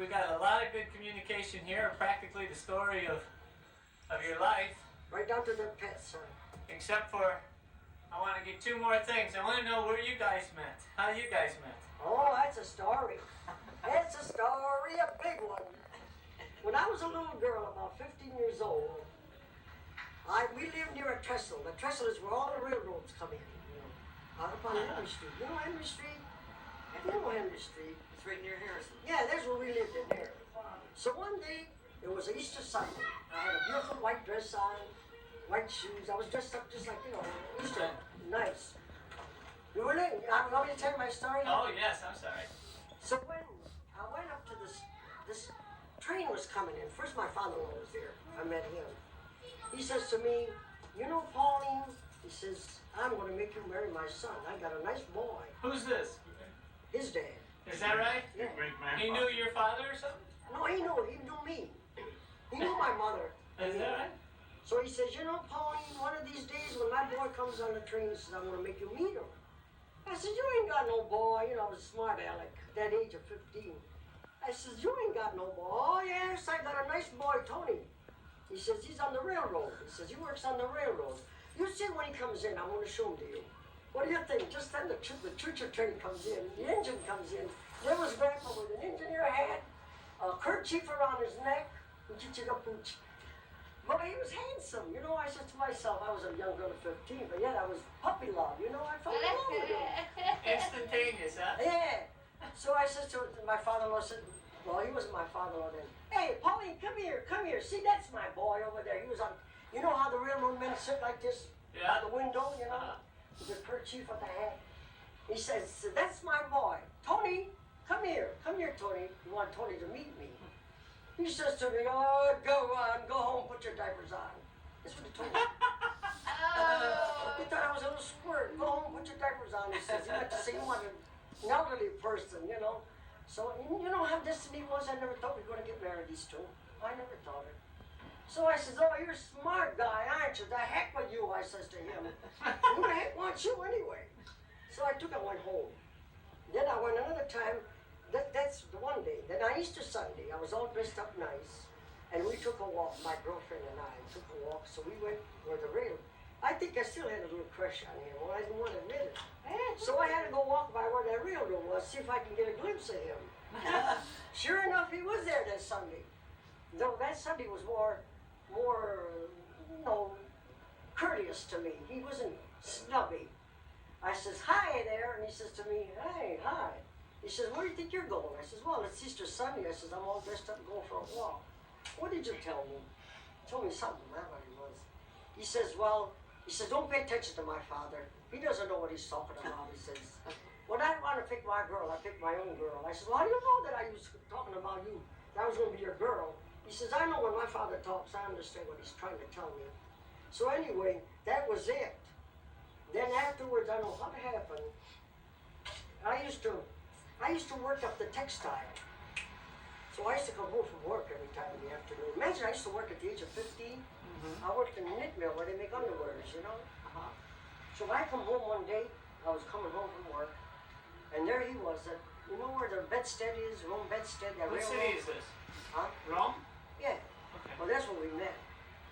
we got a lot of good communication here, practically the story of your life. Right down to their pets, sir. Except for, I want to get two more things. I want to know where you guys met. How you guys met. Oh, that's a story. That's a story, a big one. When I was a little girl, about 15 years old, we lived near a trestle. The trestle is where all the railroads come in, out upon Henry Street. You know Henry Street? You know Henry Street. It's right near Harrison. Yeah, that's where we lived in there. So one day, it was Easter Sunday. I had a beautiful white dress on, white shoes. I was dressed up just like, Easter. Nice. You were late. Want me to tell you my story? Oh, yes, I'm sorry. So when I went up to this train was coming in. First, my father-in-law was there. I met him. He says to me, you know, Pauline, he says, I'm going to make you marry my son. I got a nice boy. Who's this? His dad. Is that right? Yeah. He knew your father or something? No, he knew me. He knew my mother. Is that right? So he says, you know, Pauline, one of these days when my boy comes on the train, he says, I'm going to make you meet him. I said, you ain't got no boy. I was a smart aleck, that age of 15. I says, you ain't got no boy. Oh, yes, I got a nice boy, Tony. He says, he's on the railroad. He says, he works on the railroad. You see when he comes in, I'm going to show him to you. What do you think? Just then the choo-choo train comes in, the engine comes in. There was Grandpa with an engineer hat, a kerchief around his neck, and pooch. But he was handsome, I said to myself, I was a young girl at 15, but yet I was puppy love, I fell in love with him. Instantaneous, huh? Yeah. So I said to my father-in-law, well, he wasn't my father-in-law then. Hey, Pauline, come here. See, that's my boy over there. He was on, you know how the railroad men sit like this? Yeah. Out the window, with the kerchief with the hat. He says, that's my boy. Tony, come here. Come here, Tony. You want Tony to meet me. He says to me, oh, go home, put your diapers on. That's what he told me. He thought I was a little squirt. Go home, put your diapers on, he says. He meant to say he wanted an elderly person, So, you know how destiny was? I never thought we were going to get married, these two. I never thought it. So I says, oh, you're a smart guy, aren't you? The heck with you, I says to him. Who the heck wants you anyway? So I went home. Then I went another time. That's the one day. Then on Easter Sunday, I was all dressed up nice. And we took a walk, my girlfriend and I took a walk. So we went where the rail. I think I still had a little crush on him. Well, I didn't want to admit it. So I had to go walk by where that railroad was, see if I can get a glimpse of him. Sure enough, he was there that Sunday. Though that Sunday was more, courteous to me. He wasn't snubby. I says, hi there, and he says to me, hey, hi. He says, where do you think you're going? I says, well, it's Easter Sunday. I says, I'm all dressed up and going for a walk. What did you tell me? He told me something, I don't know what it was. He says, don't pay attention to my father. He doesn't know what he's talking about. He says, when I want to pick my girl, I pick my own girl. I says, well, how do you know that I was talking about you? That was going to be your girl. He says, I know when my father talks, I understand what he's trying to tell me. So anyway, that was it. Then afterwards, I don't know what happened. I used to work up the textile. So I used to come home from work every time in the afternoon. Imagine I used to work at the age of 15. I worked in a knit mill where they make underwears, So I come home one day, I was coming home from work, and there he was. You know where the bedstead is, Rome bedstead? What city is this? Huh? Rome? Yeah. Okay. Well, that's where we met.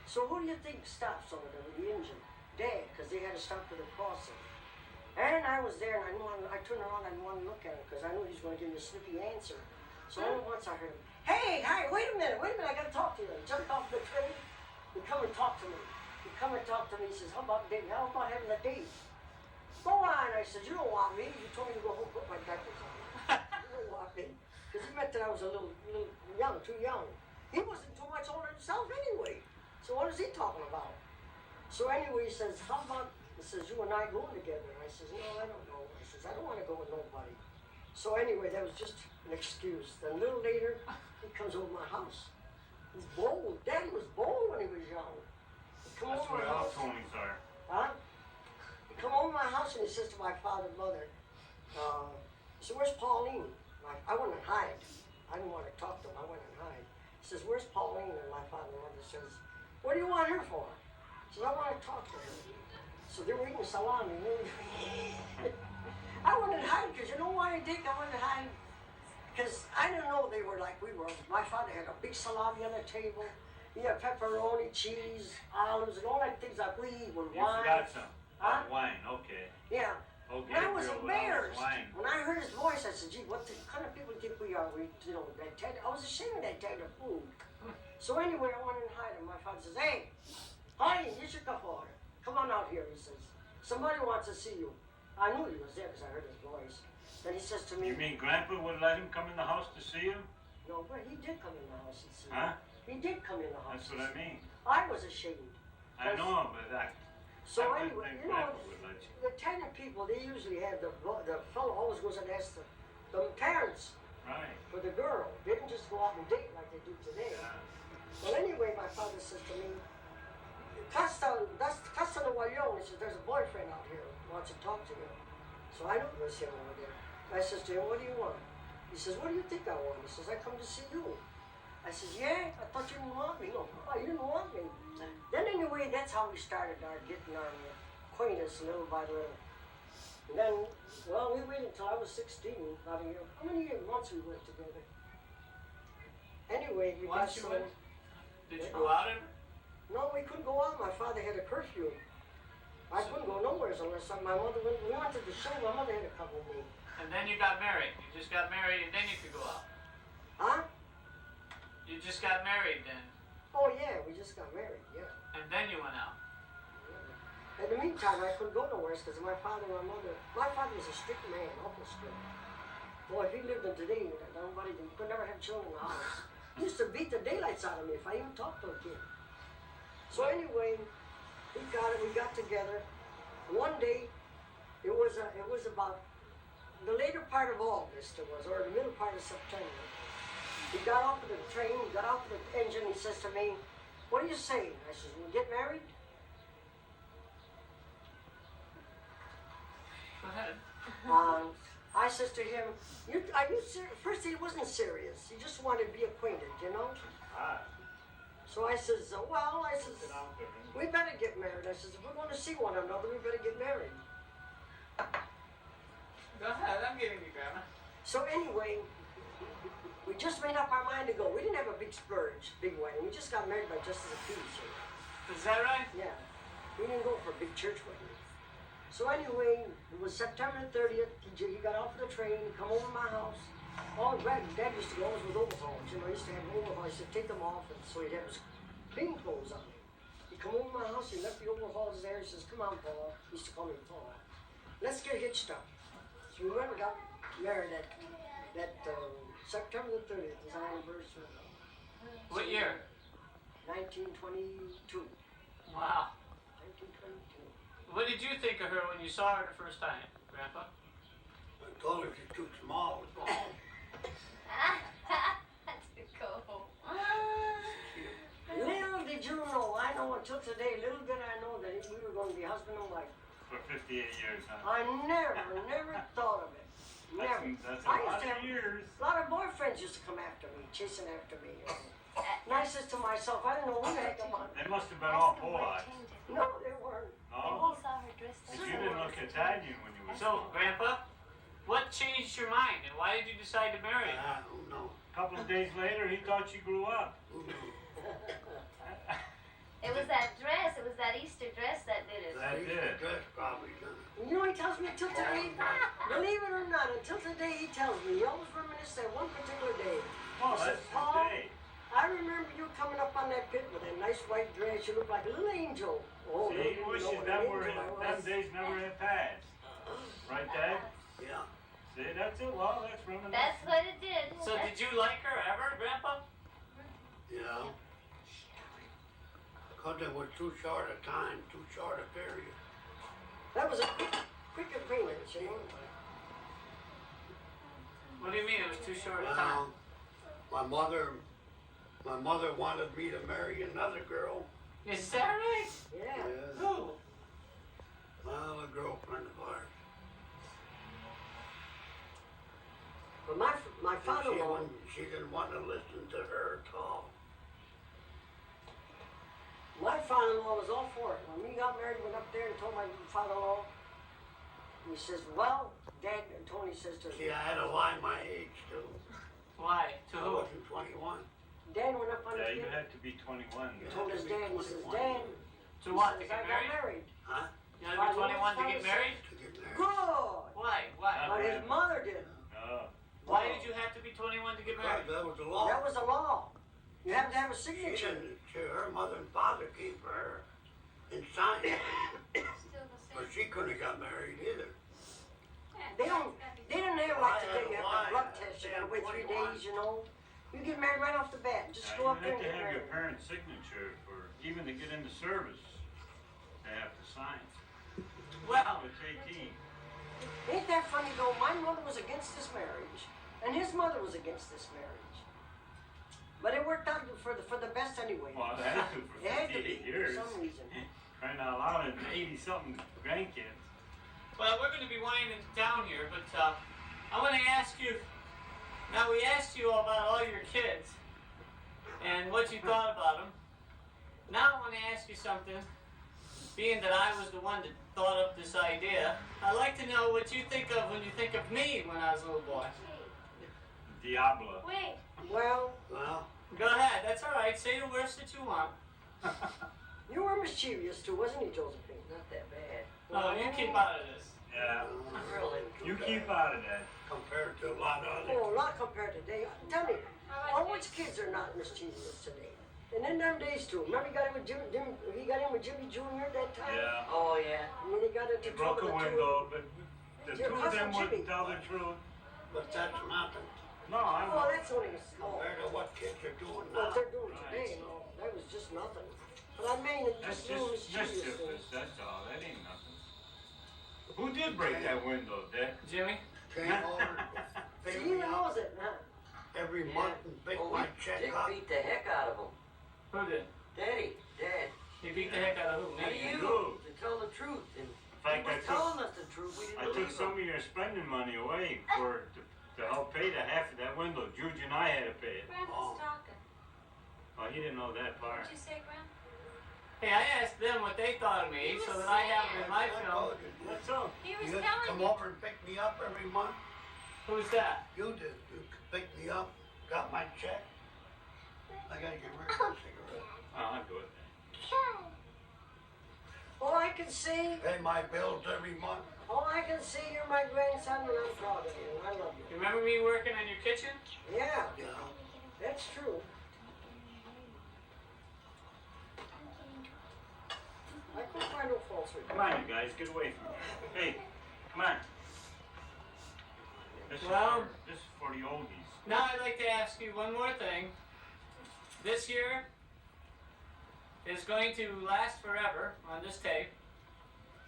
So who do you think stops over there with the engine? Dad, because they had to stop for the crossing. And I was there, and I turned around, I didn't want to look at him, because I knew he was going to give me a snippy answer. So only once I heard him, hey, wait a minute, I got to talk to you. He jumped off the train. He come and talk to me. He says, how about dating? How about having a date? Go on, I said, you don't want me. You told me to go home and put my diapers on. You don't want me. Because he meant that I was a little young, too young. He wasn't too much older himself anyway. So what is he talking about? So anyway, he says, you and I going together? I says, no, I don't know. I says, I don't want to go with nobody. So anyway, that was just an excuse. Then a little later, he comes over my house. He's bold. Daddy was bold when he was young. He come That's over what my all house. Tonys are. Huh? He come over my house and he says to my father and mother, he said, where's Pauline? I went and hide. I didn't want to talk to him. I went and hide. He says, where's Pauline? And my father and mother says, what do you want her for? He says, I want to talk to her. So they were eating salami. I went and hide because you know why I did? I went and hide because I I didn't know they were like we were. My father had a big salami on the table. He had pepperoni, cheese, olives, and all that things like we eat with You wine. forgot some. Huh? Wine, okay. Yeah. Okay, And I was girl, without embarrassed. wine. When I heard his voice, I said, gee, what the kind of people think we are? That tender. I was ashamed of that tender food. So anyway, I went and hid him. My father says, hey, honey, here's your cup of water. Come on out here, he says. Somebody wants to see you. I knew he was there because I heard his voice. Then he says to me, You mean Grandpa would let him come in the house to see you? no, but he did come in the house and see me. Huh? He did come in the house. That's what I mean. I was ashamed. I know, but So I wouldn't anyway, think you know, Grandpa would let you. the tenant people, they usually have the fellow always goes and asks the parents Right. for the girl. They didn't just go out and date like they do today. Yeah. Well, anyway, my father says to me, Casa Nuevo, he says, there's a boyfriend out here who wants to talk to you. So I knew it was him over there. I says to him, what do you want? He says, what do you think I want? He says, I come to see you. I says, yeah, I thought you didn't want me. No, you didn't want me. Then anyway, that's how we started getting our acquaintance little by little. And then, well, we waited until I was 16, about a year. How many months we went together? Anyway, we got Once you so... went, did you go out ever? No, we couldn't go out. My father had a curfew. I couldn't go nowhere unless my mother went. We went to the show. My mother had to come with me. And then you got married. You just got married and then you could go out. Huh? You just got married then. Oh, yeah, we just got married, yeah. And then you went out. In the meantime, I couldn't go nowhere because my father and my mother. My father was a strict man, awful strict. Boy, if he lived in today, nobody could never have children in the house. He used to beat the daylights out of me if I even talked to a kid. So anyway, we got together. One day, it was about the later part of August, or the middle part of September. He got off of the train, got off of the engine, he says to me, what do you say? I says, we'll get married? Go ahead. I says to him, are you serious? First, he wasn't serious. He just wanted to be acquainted, you know? Ah, So I says, well, I says, sit down there. we better get married. I says, if we're going to see one another, we better get married. Go ahead. I'm giving you, Grandma. So anyway, we just made up our mind to go. We didn't have a big splurge, big wedding. We just got married by Justice of Peace. You know? Is that right? Yeah. We didn't go for a big church wedding. So anyway, it was September 30th. He got off the train, he come over to my house. Oh, Dad used to go always with overalls. You know, he used to have overalls. He said, take them off. And so he'd have his clean clothes on. He come over to my house, he left the overalls there. He says, come on, Paul. He used to call me Paul. Let's get hitched up. So we went and got married that September the 30th, was our anniversary. What year? 1922. Wow. 1922. What did you think of her when you saw her the first time, Grandpa? I told her she's too small. That's too cool. Little did you know, I know until today, little did I know that we were going to be husband and wife. For 58 years, huh? I never thought of it. Never. That's I a used lot to of have years. a lot of boyfriends used to come after me, chasing after me. And I says to myself, I don't know who the heck I'm on. They must have been all Polish. No, they weren't. And No? he saw her dressed But up. you didn't look Italian when you were So, Grandpa, what changed your mind and why did you decide to marry her? I don't know. A couple of days later, he thought you grew up. Who knows? It was that dress. It was that Easter dress that did it. That That did. dress probably done it. You know, he tells me until today, believe it or not, until today he tells me, he always reminisces that one particular day. Oh, He says, that's his Paul, day. I remember you coming up on that pit with that nice white dress. You looked like a little angel. Oh, See, you he didn't know wishes what them an were angel I them was. days never had passed. Right, Dad? Yeah. See, that's it. Well, that's reminiscent. That's what it did. So, did you like her ever, Grandpa? Yeah. Because it was too short a time, too short a period. That was a quick acquaintance, you know. What do you mean it was too short a time? Well, my mother wanted me to marry another girl. Is that right? Yeah. Who? Well, a girlfriend of ours. But my And father-in-law, she didn't want to listen to her talk. my father-in-law was all for it. When we got married, went up there and told my father-in-law. He says, well, Dad, and Tony says to See, I had to lie my age too. Why? Yeah, you have to be 21. He told his dad, he says, Dad, To what? To he says, get I got married? married. Huh? You gotta be 21 to get married? To get married. Good. Why? Why? But his mother didn't. No. Why did you have to be 21 to get Right, married? that was the law. That was the law. You have to have a She signature. didn't, her mother and father gave her and signed it, Still the but same. she couldn't have got married either. They didn't have like today, you have a blood test, you gotta wait 3 days, you know. You get married right off the bat, just You go up there have and to get have your married. parents' signature for, even to get into service. They have to sign. Well, It's 18. Ain't that funny though, my mother was against this marriage, and his mother was against this marriage. But it worked out for the best anyway. Well, it had to for It had to 58 be, years. for some reason. Crying out loud, and 80-something grandkids. well, we're going to be winding down here, but I want to ask you. Now we asked you about all your kids and what you thought about them. Now I want to ask you something. Being that I was the one that thought up this idea, I'd like to know what you think of when you think of me when I was a little boy. Diablo. Wait, Well, Well, Go ahead. That's all right. Say the worst that you want. you were mischievous too, wasn't he, Josephine? Not that bad. No, you keep out of this. Yeah. Really? You keep out of that. compared to a lot of other. Oh, a lot compared to today. Tell me, which kids are not mischievous today? And in them days too. Remember he got in with Jimmy Jr. that time? Yeah. Oh yeah. And then he got into They broke a trouble. window, but the Your two of them cousin Jimmy. wouldn't tell the truth. But that's nothing No, I'm. Oh, that's only small. compared to what kids are doing What now. they're doing today, you know, that was just nothing. But I mean, it's That's just little just mischievous mischievous. things. That's all. That ain't nothing. Who did break that window, Dick? Jimmy? Came over, See, picked he me knows up it, huh? every month and picked my check Dick up. beat the heck out of him. Who did? Daddy, Dad. He beat the heck out of who? Me, Me? you, You. to tell the truth. And In fact, he was telling us the truth. We didn't I took believe some him. of your spending money away to help pay the half of that window. Jude and I had to pay it. Grandpa's talking. Oh, he didn't know that part. What'd you say, Grandpa? Hey, I asked them what they thought of me so that I have it in my I film. told you, What's up? He was you telling come me. over and pick me up every month. Who's that? You did. You picked me up, got my check. I gotta get rid of the cigarette. Oh, I'll do it. All I can see, Pay my bills every month. you're my grandson, and I'm proud of you. I love You you. remember me working on your kitchen? Yeah, You know. that's true. I couldn't find no faults with Come on, you guys, get away from here. Hey, come on. Well- This is for the oldies. Now I'd like to ask you one more thing. This year is going to last forever on this tape.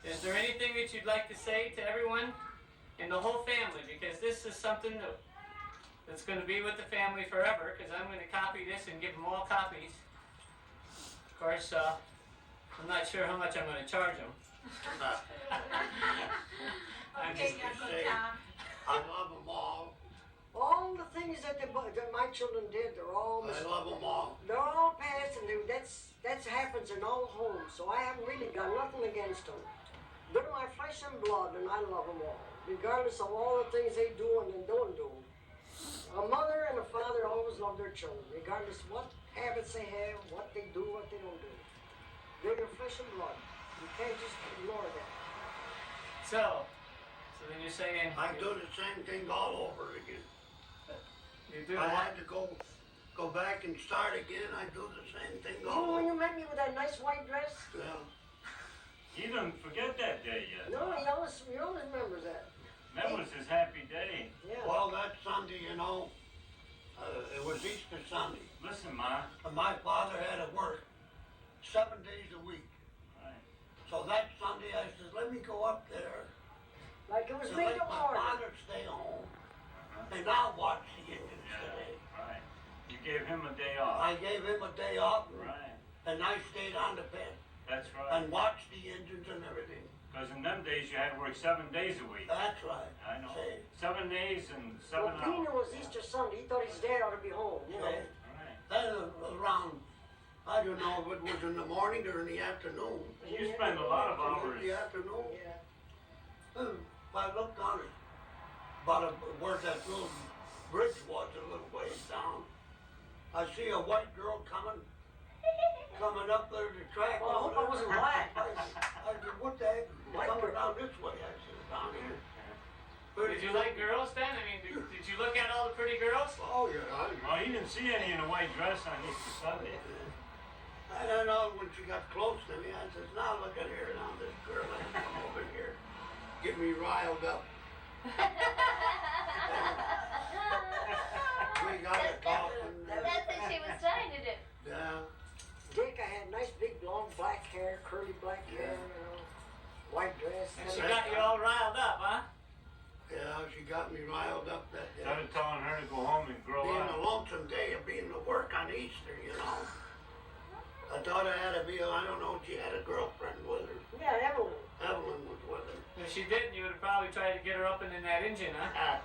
Is there anything that you'd like to say to everyone in the whole family? Because this is something that's going to be with the family forever, because I'm going to copy this and give them all copies. Of course, I'm not sure how much I'm going to charge them. I'm Okay, just- Uncle say- Tom. I love them all. All the things that my children did, they're all I love them all. they're all past, and that happens in all homes. So I haven't really got nothing against them. They're my flesh and blood, and I love them all, regardless of all the things they do and they don't do. A mother and a father always love their children, regardless of what habits they have, what they do, what they don't do. They're your flesh and blood. You can't just ignore that. So then you're saying I do the same thing all over again. you do I what? had to go back and start again. I do the same thing Even all when over. you met me with that nice white dress? Yeah. He didn't forget that day yet. No, he always remembers that. That was his happy day. Yeah. Well, that Sunday, you know, it was Easter Sunday. Listen, Ma. And my father had to work 7 days a week. Right. So that Sunday, I said, let me go up there Like it was and me let to my order. father stay home. And I'll watch the Indians Yeah. today. Right. You gave him a day off. I gave him a day off, Right. and I stayed on the bed That's right. and watched the Indians and everything. Because in them days you had to work 7 days a week. That's right. I know. See? 7 days and 7 Well, hours. Pina was Easter Sunday. He thought his dad ought to be home, you know. See? Right. Then around, I don't know if it was in the morning or in the afternoon. You spend a lot of hours. In the afternoon, Yeah. I looked on it, about where that little bridge was, a little ways down. I see a white girl coming up there to the track. Well, I hope I wasn't black. I said, what the heck? Coming down this way. I said, down here. Did you like girls then? I mean, did you look at all the pretty girls? Oh, yeah. Oh, he didn't see any in a white dress on Easter Sunday. And then when she got close to me, I says, now look at here, now this girl has come over here. Get me riled up. We got it talking. That's what she was trying to do. Yeah. Dick, I had nice big long black hair, curly black hair, you know, white dress. And she got you all riled up, huh? Yeah, she got me riled up that day. Started telling her to go home and grow Being up. a lonesome day of being to work on Easter, you know. I thought I had to be, I don't know, she had a girlfriend with her. Yeah, Evelyn. Evelyn was with her. If she didn't, you would have probably tried to get her up and in that engine, huh?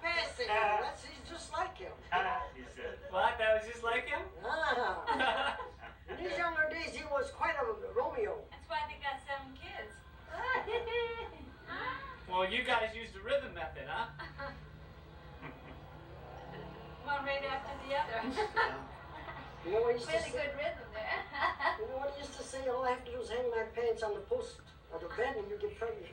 Passing him. He's just like him. He said. What? That was just like him? Ah. In his younger days, he was quite a Romeo. That's why they got 7 kids. Well, you guys used the rhythm method, huh? One right after the other. You know what he used to Really say? good rhythm there. You know what he used to say? All I have to do is hang my pants on the post of the bed and you get pregnant.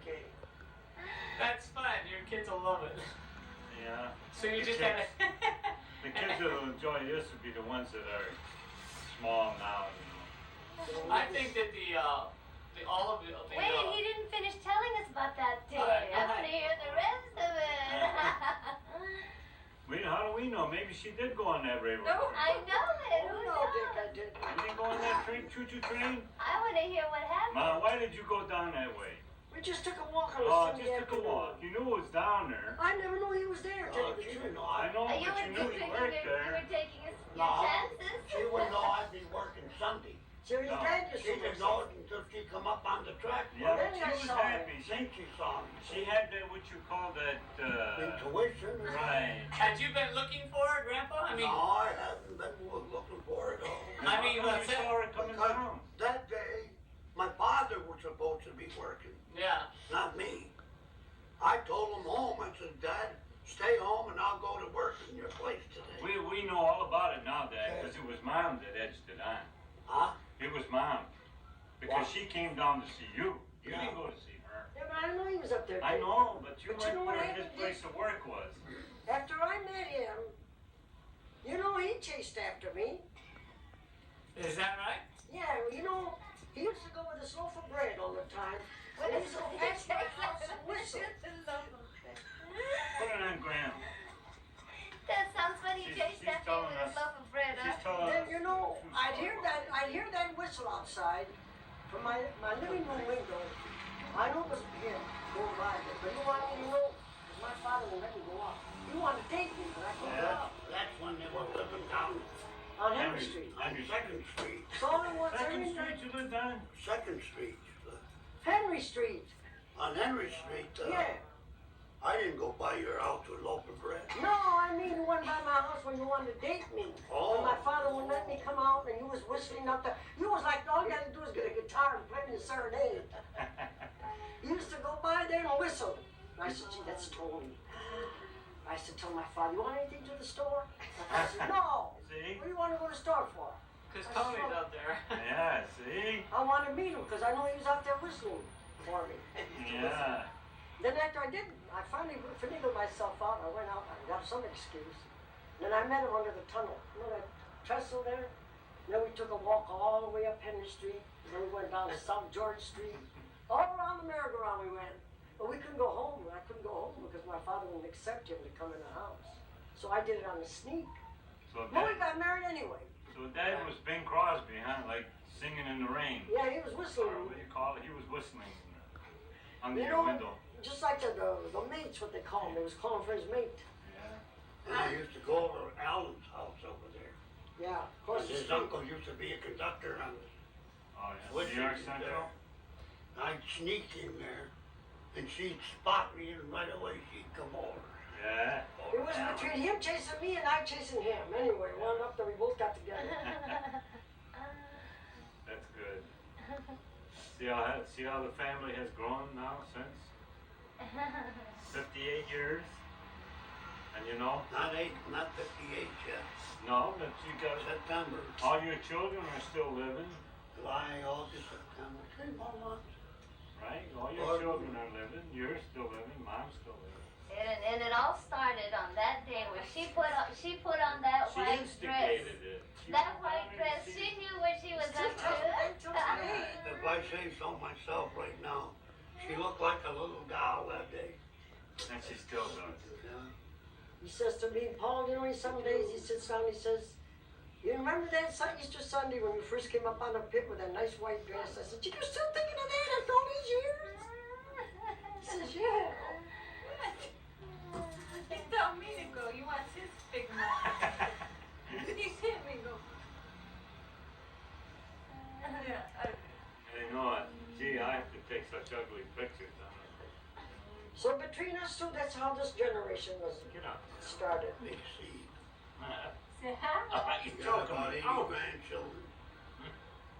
Okay. That's fun. Your kids will love it. Yeah. So you The just kids- had The kids that'll enjoy this would be the ones that are small now, you know. I think that all of the Wait, he didn't finish telling us about that day. I want to hear the rest of it. How do we know? Maybe she did go on that railroad. No, I know it. Oh, Who no, Dick, I knows? did. You didn't go on that train, choo-choo train? I want to hear what happened. Ma, why did you go down that way? We just took a walk on a Oh, Sunday just took a afternoon. walk. You knew it was down there. I never knew he was there, tell you the She truth. didn't know I know, You but you knew you worked you there. were taking your No, chances. she wouldn't know I'd be working Sunday. So his No. dad just She didn't know it until she come up on the track. Yeah, then but I she was saw happy. Then she saw me. She had that, what you call that, Intuition. right. Had you been looking for it, Grandpa? I mean, No, I haven't been looking for it all. I mean, How come what's you that? saw her coming Because down? that day, my father was supposed to be working, yeah. not me. I told him home, I said, Dad, stay home and I'll go to work in your place today. We know all about it now, Dad, because it was Mom that edged it on. Huh? It was Mom. Because she came down to see you. You Yeah. didn't go to see her. Yeah, but I didn't know he was up there. I Dick. know, but you But you went know what where happened, his place of work was. After I met him, you know, he chased after me. Is that right? Yeah, you know, he used to go with his loaf of bread all the time. What And he is used to pass my house and whistle. Put it on Graham. That sounds funny. She's- Chased she's after you telling with a us- loaf of bread, huh? She's telling Then us. you know, the true I'd hear story. that whistle outside from my living room window. I knew it was him going by there, but you want me to know? Because my father wouldn't let me go out. He wanted to take me, but I couldn't go Yeah. out. That's when they were living down On Henry Street. on Second Street. So all it was Second every Street night. you lived on? Second Street. Henry Street. On Henry Street, Yeah. I didn't go by your house with loaf of bread. No, I mean you went by my house when you wanted to date me. Oh. And my father wouldn't let me come out and you was whistling up there. You was like, all you had to do is get a guitar and play me a serenade. You used to go by there and whistle. And I said, gee, that's Tony. I said, tell my father, you want anything to the store? I said, no. See? What do you want to go to the store for? Because I Tony's saw- out there. Yeah, see? I want to meet him because I know he was out there whistling for me. Yeah. Then after I did, I finally finagled myself out. I went out, I got some excuse. Then I met him under the tunnel. You know that trestle there? Then we took a walk all the way up Henry Street. Then we went down to South George Street. All around the merry-go-round we went. But we couldn't go home. I couldn't go home because my father wouldn't accept him to come in the house. So I did it on the sneak. So Well, we Dad, got married anyway. so Dad was Bing Crosby, huh? Like singing in the rain. Yeah, he was Or whistling. what do you call it? He was whistling under You your know, window. just like the mate's what they call him. They was calling for his mate. Yeah. And I used to go over to Alan's house over there. Yeah, of course. And the his street. uncle used to be a conductor on Oh, yeah. Which New York is Central? I'd sneak in there, and she'd spot me, and right away she'd come over. Yeah. It was between him chasing me and I chasing him. Anyway, wound up that we both got together. That's good. See how the family has grown now since 58 years? And you know, Not 58 yet. no, but you got September, all your children are still living, July, August, September, 3 more months. right? All your children are living. You're still living. Mom's still living. And it all started on that day when she put on that She white dress. instigated it. That white dress, she knew what she was up to. If I say so myself right now, she looked like a little doll that day. And she still does. Yeah. He says to me, Paul, you know, some days he sits down, he says, you remember that Easter Sunday when you first came up on the pit with that nice white dress? I said, you're still thinking of that after all these years? He says, yeah. He told me to go. You want his big mouth. He said me go. And you know what? Gee, I have to take such ugly pictures of her. So between us two, that's how this generation was Get up. started. Big seed. Say hi. You We got choke about 'em 80 out. grandchildren.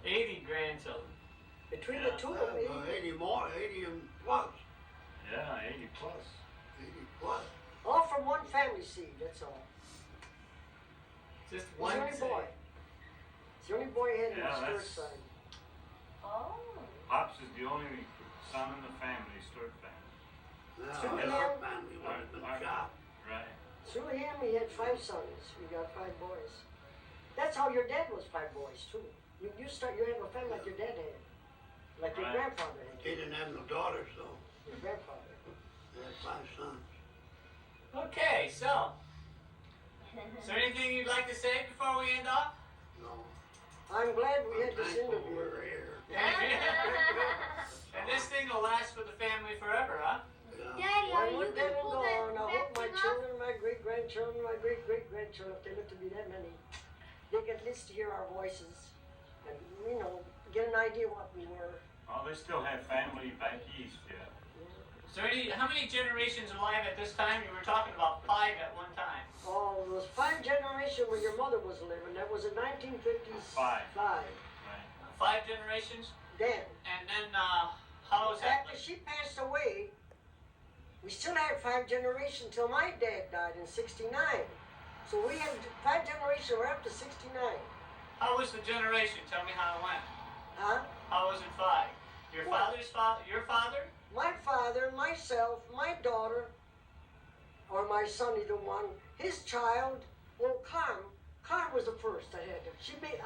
80 grandchildren. Between Yeah. the two of me, 80 more, 80 and plus. Yeah, 80 plus. 80 plus. all from one family seed, that's all. Just He's one the only seed. boy. He's the only boy he had in Yeah, his that's- first side. Oh. Pops is the only son in the family, Stewart family. Now, Two of our them. family would have been Right. shot. Right. Through him, he had 5 sons. We got 5 boys. That's how your dad was 5 boys, too. You have a family like your dad had. Like your Right. grandfather had. He didn't have no daughters, though. Your grandfather. He had 5 sons. Okay, so, is there anything you'd like to say before we end off? No. I'm glad we I'm had this thankful interview. we're here. And this thing will last for the family forever, huh? Yeah. Daddy, are When you we're gonna dead and pull gone, I that hope my thing off? children, my great-grandchildren, my great-great-grandchildren, if they live to be that many, they can at least hear our voices and, you know, get an idea what we were. Well, they still have family back east, yeah. Is there how many generations alive at this time? You were talking about 5 at one time. Oh, it was 5 generations when your mother was living. That was in 1955. Right. 5 generations? Then, And then, how was that? after she passed away, we still had 5 generations till my dad died in 69. So we had 5 generations, we're up to 69. How was the generation? Tell me how it went. Huh? How was it 5? Your What? father's father? Your father? My father, myself, my daughter, or my son, either one, his child, well, Carm was the first I had.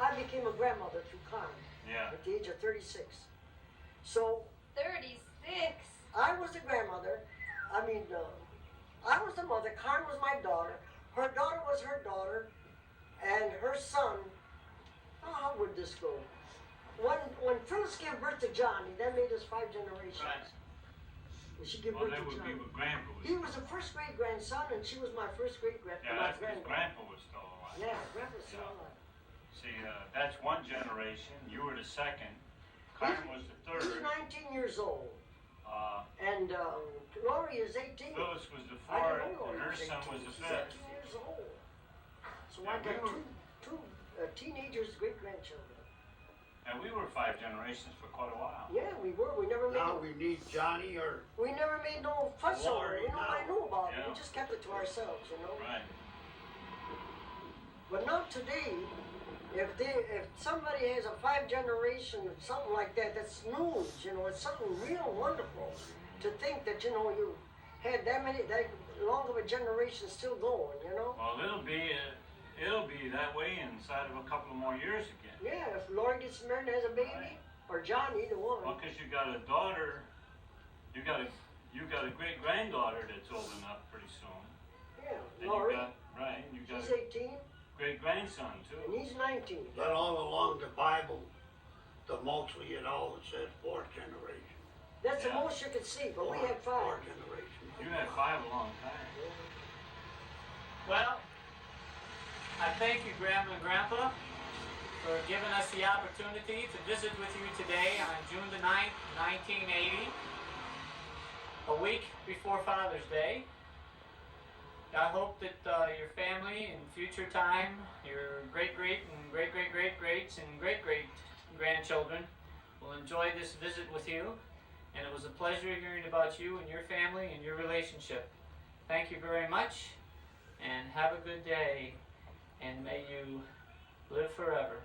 I became a grandmother through Carm Yeah. at the age of 36. So 36. I was the grandmother. I was the mother. Carm was my daughter. Her daughter was her daughter, and her son. Oh, how would this go? When Phyllis gave birth to Johnny, that made us 5 generations. Right. She gave Well, birth that to would be Johnny. what Grandpa was. He was the first great grandson, and she was my first great Yeah, my that's because granddaughter. Grandpa was still alive. Yeah, grandpa's still Yeah. alive. See, that's one generation. You were the second. Carm was the He's third. 19 years old, Uh, and Lori is 18. Phyllis was the I fourth, didn't know and Lori her was son 18. was the She's fifth. 18 years old. So Yeah, I we got were- two teenagers, great grandchildren. And we were 5 generations for quite a while. Yeah, we were. We never Now made. we need Johnny or We never made no fuss over Lori, it. Nobody no. knew about it. Yeah. We just kept it to ourselves, you know. Right. But not today. If somebody has a 5 generation something like that, that's news. You know, it's something real wonderful to think that you had that long of a generation still going. You know. Well, it'll be that way inside of a couple of more years again. Yeah, if Lori gets married and has a baby, Right. or John, either one. Well, because you got a daughter, you got a great granddaughter that's old enough pretty soon. Yeah, And Lori. you got She's a 18 great grandson and too. he's 19. but all along the Bible, mostly it always said 4th generation. That's the Yeah. most you could see, but we had 4 5. generations. You had 5 a long time. Well, I thank you, Grandma and Grandpa, for giving us the opportunity to visit with you today on June the 9th, 1980, a week before Father's Day. I hope that your family in future time, your great-great and great-great-great-greats and great-great grandchildren will enjoy this visit with you, and it was a pleasure hearing about you and your family and your relationship. Thank you very much, and have a good day, and may you live forever.